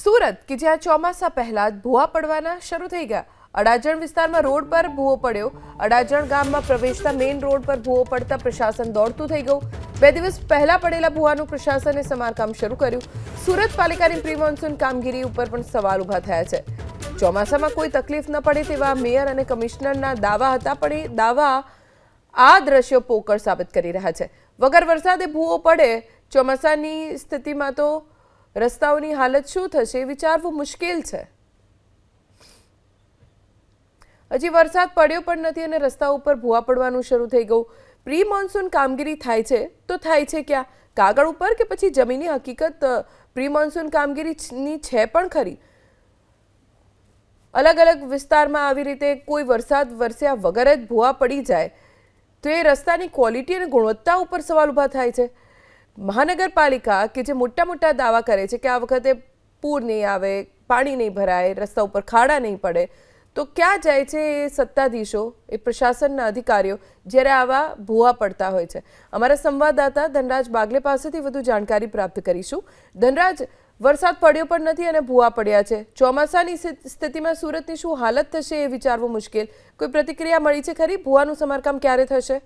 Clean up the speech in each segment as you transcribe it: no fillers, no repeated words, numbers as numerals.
સુરત કે જ્યાં ચોમાસા પહેલા જ ભૂવા પડવાના શરૂ થઈ ગયા। અડાજણ વિસ્તારમાં રોડ પર ભૂવો પડ્યો। અડાજણ ગામમાં પ્રવેશતા મેઇન રોડ પર ભૂવો પડતા પ્રશાસન દોડતું થઈ ગયું। 2 દિવસ પહેલા પડેલા ભૂવાનું પ્રશાસને સમારકામ શરૂ કર્યું। સુરત પાલિકાની પ્રી મોન્સૂન કામગીરી ઉપર પણ સવાલ ઊભા થયા છે। ચોમાસામાં કોઈ તકલીફ ન પડે તેવા મેયર અને કમિશનરના દાવા હતા, પણ એ દાવા આ દ્રશ્યો પોકળ સાબિત કરી રહ્યા છે। વગર વરસાદે ભૂવો પડે ચોમાસાની સ્થિતિમાં તો રસ્તાઓની હાલત શું થશે વિચારવું મુશ્કેલ છે। હજી વરસાદ પડ્યો પણ નથી અને રસ્તા ઉપર ભૂવા પડવાનું શરૂ થઈ ગયું। પ્રી મોન્સૂન કામગીરી થાય છે તો થાય છે ક્યાં? કાગળ ઉપર કે પછી જમીની હકીકત પ્રી મોન્સૂન કામગીરીની છે પણ ખરી? અલગ અલગ વિસ્તારમાં આવી રીતે કોઈ વરસાદ વરસ્યા વગર જ ભૂવા પડી જાય તો એ રસ્તાની ક્વોલિટી અને ગુણવત્તા ઉપર સવાલ ઊભા થાય છે। મહાનગરપાલિકા કે જે મોટા મોટા દાવા કરે છે કે આ વખતે પૂર નહીં આવે, પાણી નહીં ભરાય, રસ્તા ઉપર ખાડા નહીં પડે, તો ક્યાં જાય છે એ સત્તાધીશો, એ પ્રશાસનના અધિકારીઓ જ્યારે આવા ભૂવા પડતા હોય છે? અમારા સંવાદદાતા ધનરાજ બાગલે પાસેથી વધુ જાણકારી પ્રાપ્ત કરીશું। ધનરાજ, વરસાદ પડ્યો પણ નથી અને ભૂવા પડ્યા છે। ચોમાસાની સ્થિતિમાં સુરતની શું હાલત થશે એ વિચારવું મુશ્કેલ। કોઈ પ્રતિક્રિયા મળી છે ખરી? ભૂવાનું સમારકામ ક્યારે થશે?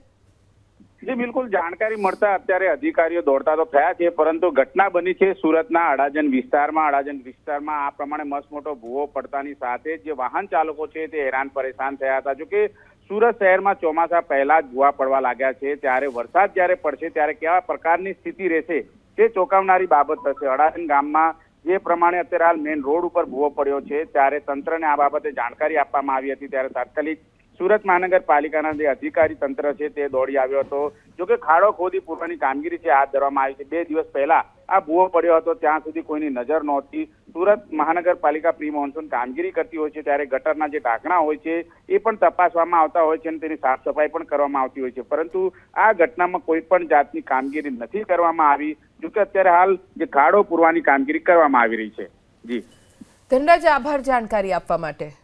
જી બિલકુલ, જાણકારી મળતા અત્યારે અધિકારીઓ દોડતા તો થયા છે, પરંતુ ઘટના બની છે સુરતના અડાજણ વિસ્તારમાં। અડાજણ વિસ્તારમાં આ પ્રમાણે મસમોટો ભૂવો પડતાની સાથે જે વાહન ચાલકો છે તે હેરાન પરેશાન થયા હતા। જોકે સુરત શહેરમાં ચોમાસા પહેલા જ ભૂવા પડવા લાગ્યા છે, ત્યારે વરસાદ જ્યારે પડશે ત્યારે કેવા પ્રકારની સ્થિતિ રહેશે તે ચોંકાવનારી બાબત થશે। અડાજણ ગામમાં જે પ્રમાણે અત્યારે હાલ મેઇન રોડ ઉપર ભૂવો પડ્યો છે ત્યારે તંત્રને આ બાબતે જાણકારી આપવામાં આવી હતી, ત્યારે તાત્કાલિક સુરત મહાનગરપાલિકાના જે અધિકારી તંત્ર છે તે દોડી આવ્યો હતો। જોકે ખાડો ખોદી પૂરવાની કામગીરી છે હાથ ધરવામાં આવી છે। 2 દિવસ પહેલા આ ભૂવો પડ્યો હતો, ત્યાં સુધી કોઈની નજર નહોતી। સુરત મહાનગરપાલિકા પ્રી મોન્સૂન કામગીરી કરતી હોય છે ત્યારે ગટરના જે ઢાંકણા હોય છે એ પણ તપાસવામાં આવતા હોય છે અને તેની સાફ સફાઈ પણ કરવામાં આવતી હોય છે, પરંતુ આ ઘટનામાં કોઈ પણ જાતની કામગીરી નથી કરવામાં આવી। જોકે અત્યારે હાલ જે ખાડો પૂરવાની કામગીરી કરવામાં આવી રહી છે। જી ધનરાજ, આભાર જાણકારી આપવા માટે।